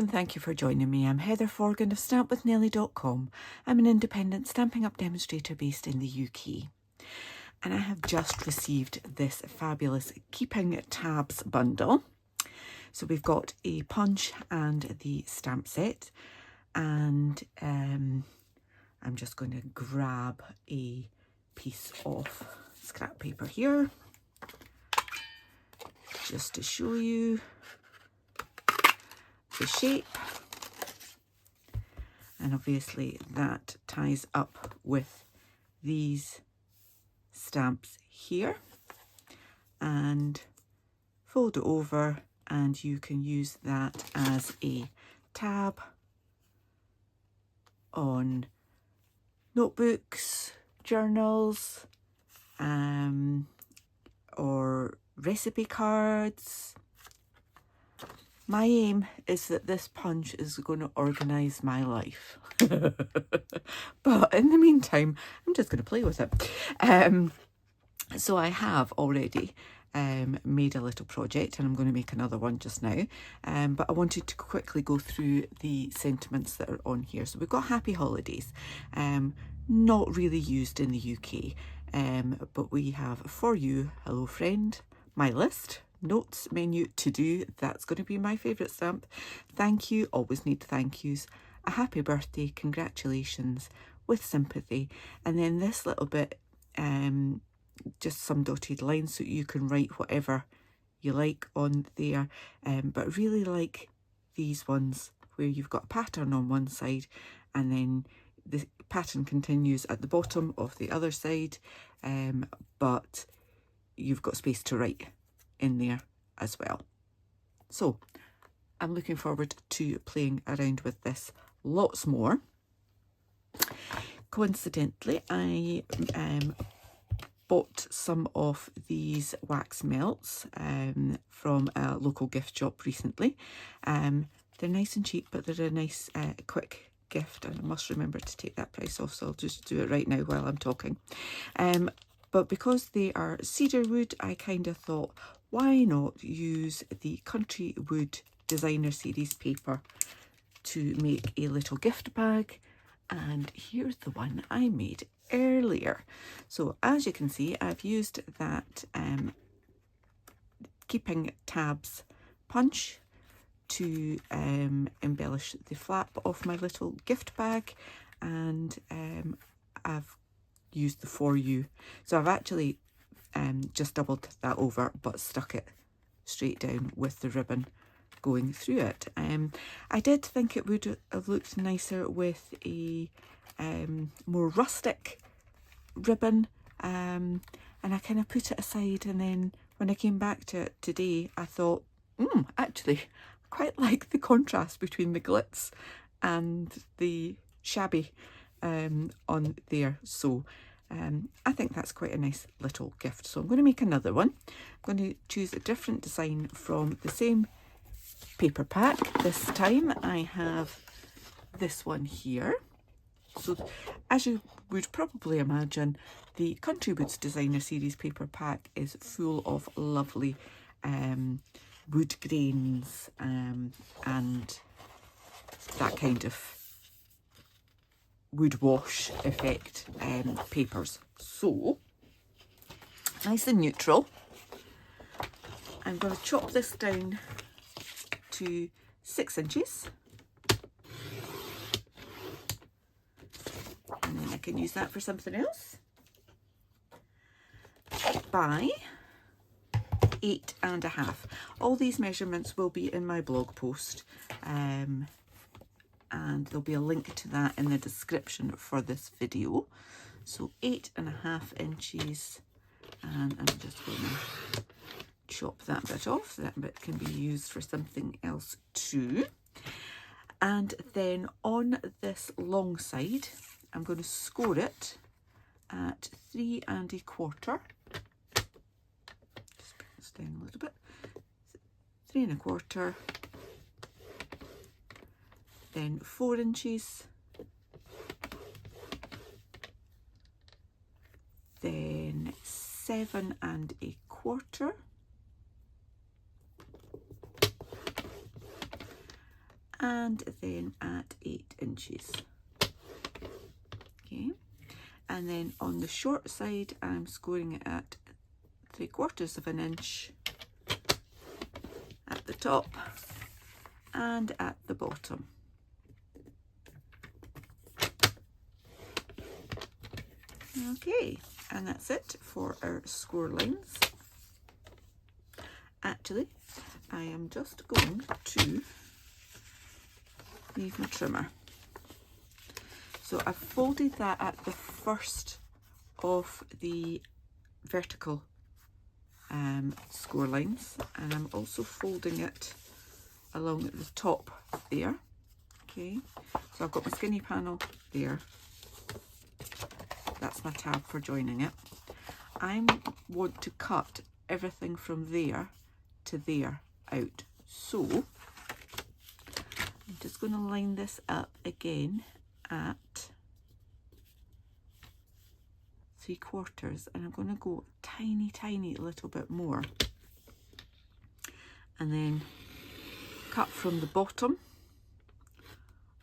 and thank you for joining me. I'm Heather Forgan of stampwithnellie.com. I'm an independent Stampin' Up demonstrator based in the UK. And I have just received this fabulous Keeping Tabs bundle. So we've got a punch and the stamp set. And I'm just going to grab a piece of scrap paper here, just to show you the shape. And obviously that ties up with these stamps here, and fold it over and you can use that as a tab on notebooks, journals, or recipe cards. My aim is that this punch is going to organise my life. But in the meantime, I'm just going to play with it. So I have already made a little project, and I'm going to make another one just now. But I wanted to quickly go through the sentiments that are on here. So we've got Happy Holidays, not really used in the UK. But we have For You, Hello Friend, My List, Notes, Menu, To Do, that's going to be my favourite stamp. Thank You, always need thank yous. A Happy Birthday, Congratulations, With Sympathy. And then this little bit, just some dotted lines so you can write whatever you like on there. But really like these ones where you've got a pattern on one side and then the pattern continues at the bottom of the other side, but you've got space to write in there as well. So I'm looking forward to playing around with this lots more. Coincidentally, I bought some of these wax melts from a local gift shop recently. They're nice and cheap, but they're a nice quick gift, and I must remember to take that price off, so I'll just do it right now while I'm talking. But because they are cedar wood, I kind of thought, why not use the Country Wood Designer Series paper to make a little gift bag? And here's the one I made earlier. So as you can see, I've used that Keeping Tabs punch to embellish the flap of my little gift bag, and I've used the For You. So I've actually just doubled that over but stuck it straight down with the ribbon going through it. I did think it would have looked nicer with a more rustic ribbon, and I kind of put it aside, and then when I came back to it today I thought, actually I quite like the contrast between the glitz and the shabby on there. So I think that's quite a nice little gift. So I'm going to make another one. I'm going to choose a different design from the same paper pack. This time I have this one here. So as you would probably imagine, the Country Woods Designer Series paper pack is full of lovely wood grains and that kind of wood wash effect papers. So nice and neutral. I'm going to chop this down to 6 inches, and then I can use that for something else, by 8.5. All these measurements will be in my blog post, and there'll be a link to that in the description for this video. So 8.5 inches, and I'm just going to chop that bit off. That bit can be used for something else too. And then on this long side, I'm going to score it at 3.25. Just bring this down a little bit. 3.25. Then 4 inches. Then 7.25. and then at 8 inches. Okay, and then on the short side I'm scoring it at 3/4 of an inch at the top and at the bottom. Okay, and that's it for our score lines. Actually, I am just going to leave my trimmer. So I've folded that at the first of the vertical score lines, and I'm also folding it along at the top there. Okay, so I've got my skinny panel there. That's my tab for joining it. I want to cut everything from there to there out. So I'm just going to line this up again at 3/4, and I'm going to go tiny little bit more, and then cut from the bottom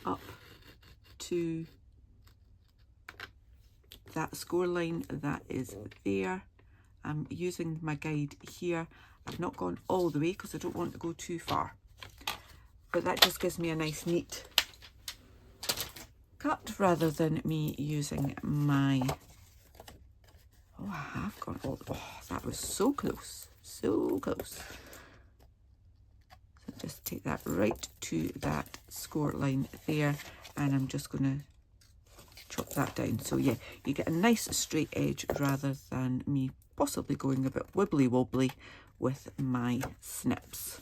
up to that score line that is there. I'm using my guide here. I've not gone all the way because I don't want to go too far, but that just gives me a nice neat cut rather than me using my, oh, I have gone all, oh, that was so close, so close. So just take that right to that score line there, and I'm just going to chop that down. So yeah, you get a nice straight edge rather than me possibly going a bit wibbly wobbly with my snips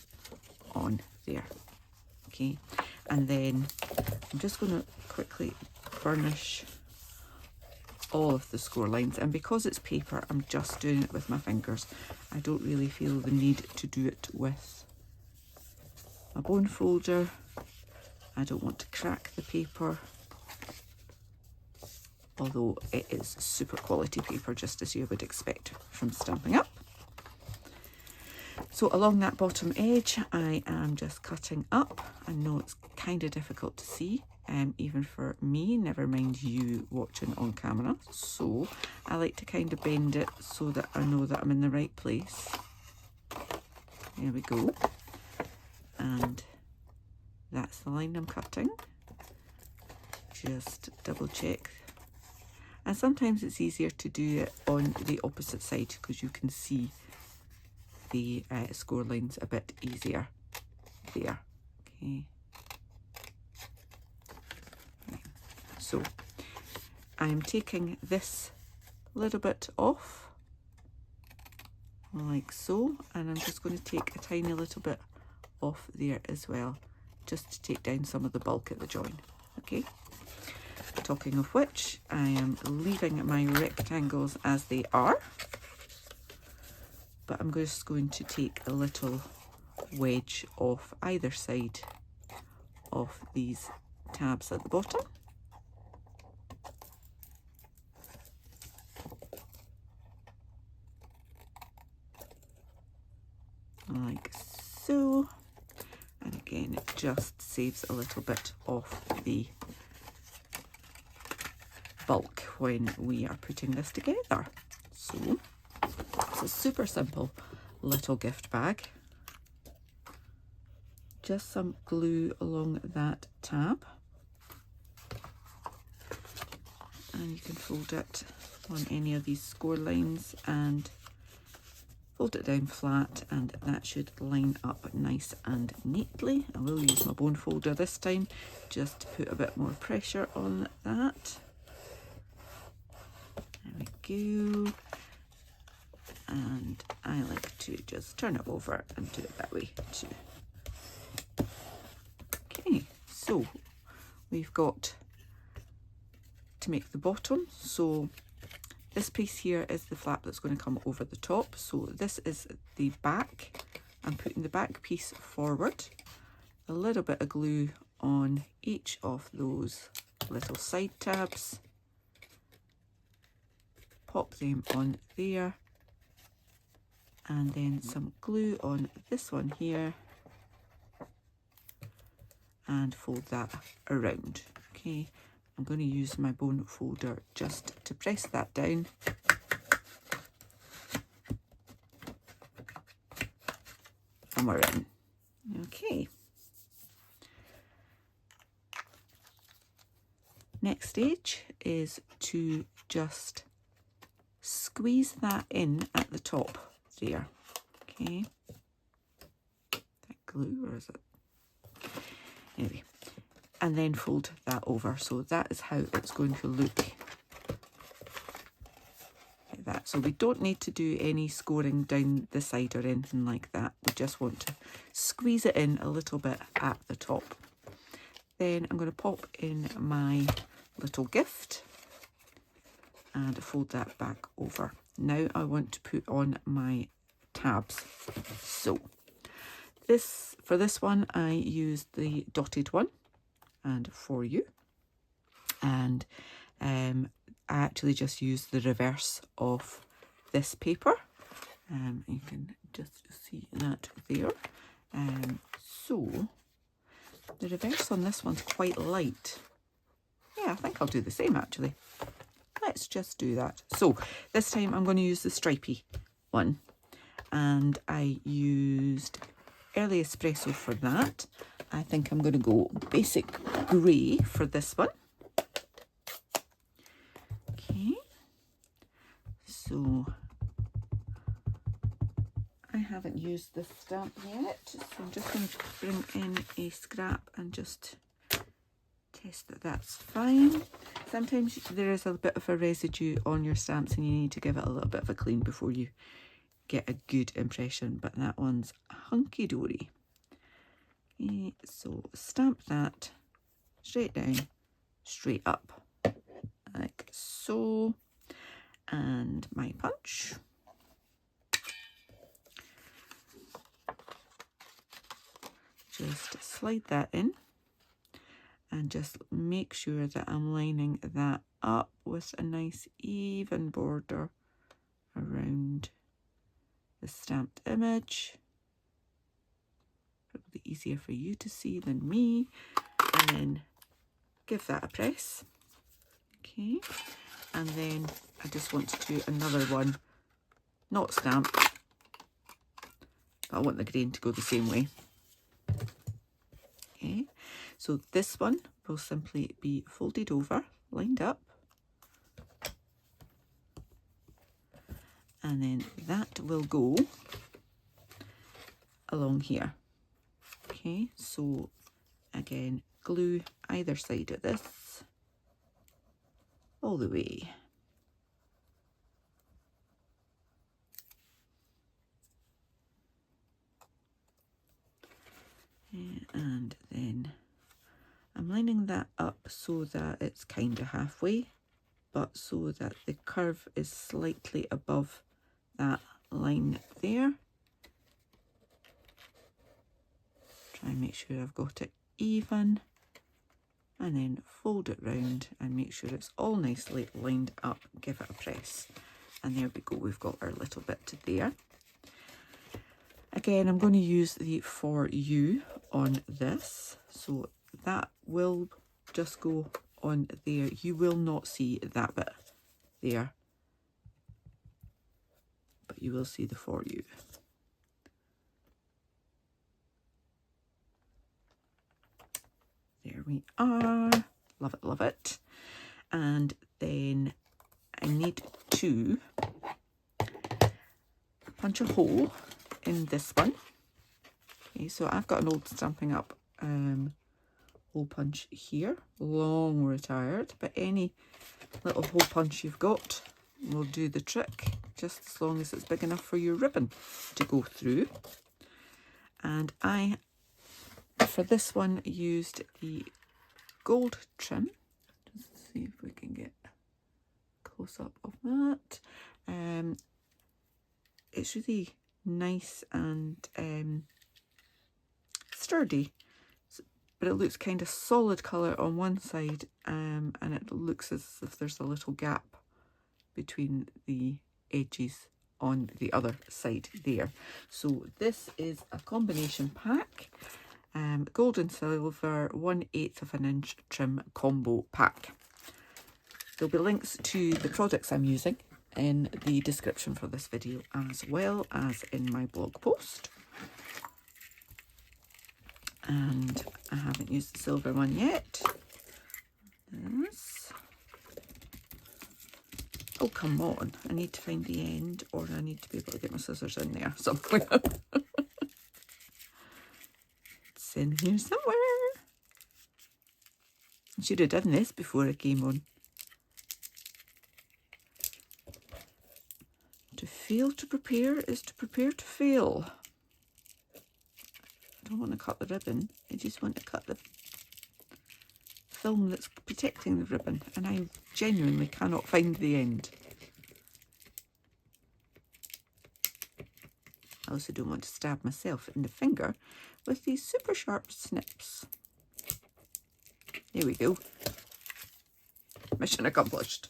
on there. Okay, and then I'm just going to quickly burnish all of the score lines, and because it's paper I'm just doing it with my fingers. I don't really feel the need to do it with my bone folder. I don't want to crack the paper, although it is super quality paper, just as you would expect from Stampin' Up. So along that bottom edge I am just cutting up. I know it's kind of difficult to see, even for me, never mind you watching on camera. So I like to kind of bend it so that I know that I'm in the right place. There we go. And that's the line I'm cutting. Just double check. And sometimes it's easier to do it on the opposite side because you can see the score lines a bit easier there. Okay. So I'm taking this little bit off like so, and I'm just going to take a tiny little bit off there as well, just to take down some of the bulk at the join. Okay. Talking of which, I am leaving my rectangles as they are, but I'm just going to take a little wedge off either side of these tabs at the bottom. Like so. And again, it just saves a little bit of the bulk when we are putting this together. So it's a super simple little gift bag. Just some glue along that tab, and you can fold it on any of these score lines and fold it down flat, and that should line up nice and neatly. I will use my bone folder this time just to put a bit more pressure on that. There we go. And I like to just turn it over and do it that way too. Okay, so we've got to make the bottom. So this piece here is the flap that's going to come over the top. So this is the back. I'm putting the back piece forward. A little bit of glue on each of those little side tabs. Pop them on there. And then some glue on this one here. and fold that around. Okay, I'm going to use my bone folder just to press that down. And we're in. Okay. Next stage is to just squeeze that in at the top there. Okay. That glue, or is it? Anyway. And then fold that over. So that is how it's going to look. Like that. So we don't need to do any scoring down the side or anything like that. We just want to squeeze it in a little bit at the top. Then I'm going to pop in my little gift and fold that back over. Now I want to put on my tabs. So for this one I used the dotted one, and for you, and I actually just used the reverse of this paper. You can just see that there. So the reverse on this one's quite light. Yeah, I think I'll do the same actually. Let's just do that. So this time I'm going to use the stripy one, and I used Early Espresso for that. I think I'm going to go basic grey for this one. Okay, so I haven't used this stamp yet, so I'm just going to bring in a scrap and just test that that's fine. Sometimes there is a bit of a residue on your stamps and you need to give it a little bit of a clean before you get a good impression, but that one's hunky-dory. Okay, so stamp that straight down, straight up, like so, and my punch. Just slide that in and just make sure that I'm lining that up with a nice even border around the stamped image. Probably easier for you to see than me. And then give that a press. Okay, and then I just want to do another one, not stamped, but I want the grain to go the same way. Okay, so this one will simply be folded over, lined up, and then that will go along here. Okay, so again, glue either side of this all the way. And then I'm lining that up so that it's kind of halfway, but so that the curve is slightly above that line there. Try and make sure I've got it even, and then fold it round and make sure it's all nicely lined up. Give it a press, and there we go, we've got our little bit there. Again, I'm going to use the For You on this, so that will just go on there. You will not see that bit there, but you will see the For You. There we are. Love it, love it. And then I need to punch a hole in this one. Okay, so I've got an old Stampin' Up hole punch here, long retired, but any little hole punch you've got will do the trick, just as long as it's big enough for your ribbon to go through. And I, for this one, used the gold trim. Just see if we can get close up of that. It's really nice and sturdy, but it looks kind of solid colour on one side, and it looks as if there's a little gap between the edges on the other side there. So this is a combination pack. Gold and silver 1/8 of an inch trim combo pack. There'll be links to the products I'm using in the description for this video, as well as in my blog post. And I haven't used the silver one yet. This. Oh, come on. I need to find the end, or I need to be able to get my scissors in there somewhere. It's in here somewhere. I should have done this before I came on. To fail to prepare is to prepare to fail. I don't want to cut the ribbon. I just want to cut the film that's protecting the ribbon, and I genuinely cannot find the end. I also don't want to stab myself in the finger with these super sharp snips. There we go. Mission accomplished.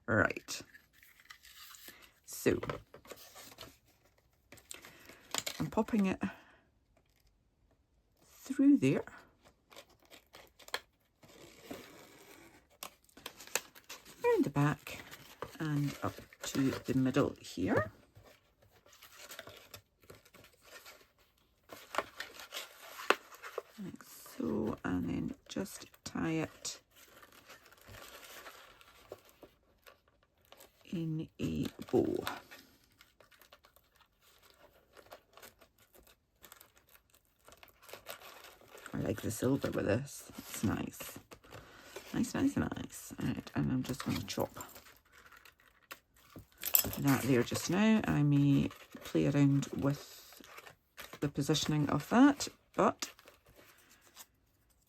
Right. So, I'm popping it through there. Around the back and up to the middle here. Like so, and then just tie it in a bow. I like the silver with this. It's nice. Nice, nice, nice. Alright, and I'm just going to chop that there just now. I may play around with the positioning of that, but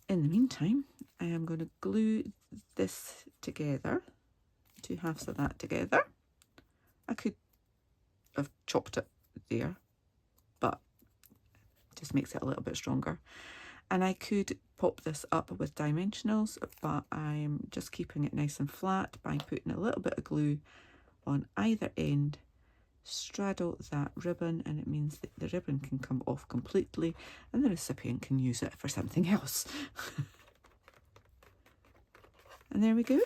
in the meantime, I am going to glue this together, two halves of that together. I could have chopped it there, but it just makes it a little bit stronger. And I could pop this up with dimensionals, but I'm just keeping it nice and flat by putting a little bit of glue on either end, straddle that ribbon, and it means that the ribbon can come off completely and the recipient can use it for something else. And there we go.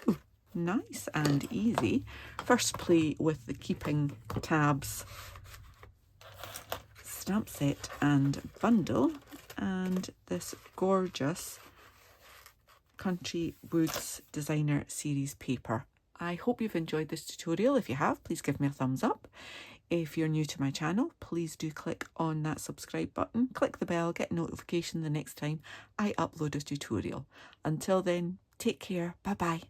Nice and easy. First play with the keeping tabs stamp set and bundle, and this gorgeous Country Woods Designer Series paper. I hope you've enjoyed this tutorial. If you have, please give me a thumbs up. If you're new to my channel, please do click on that subscribe button, click the bell, get a notification the next time I upload a tutorial. Until then, take care. Bye bye.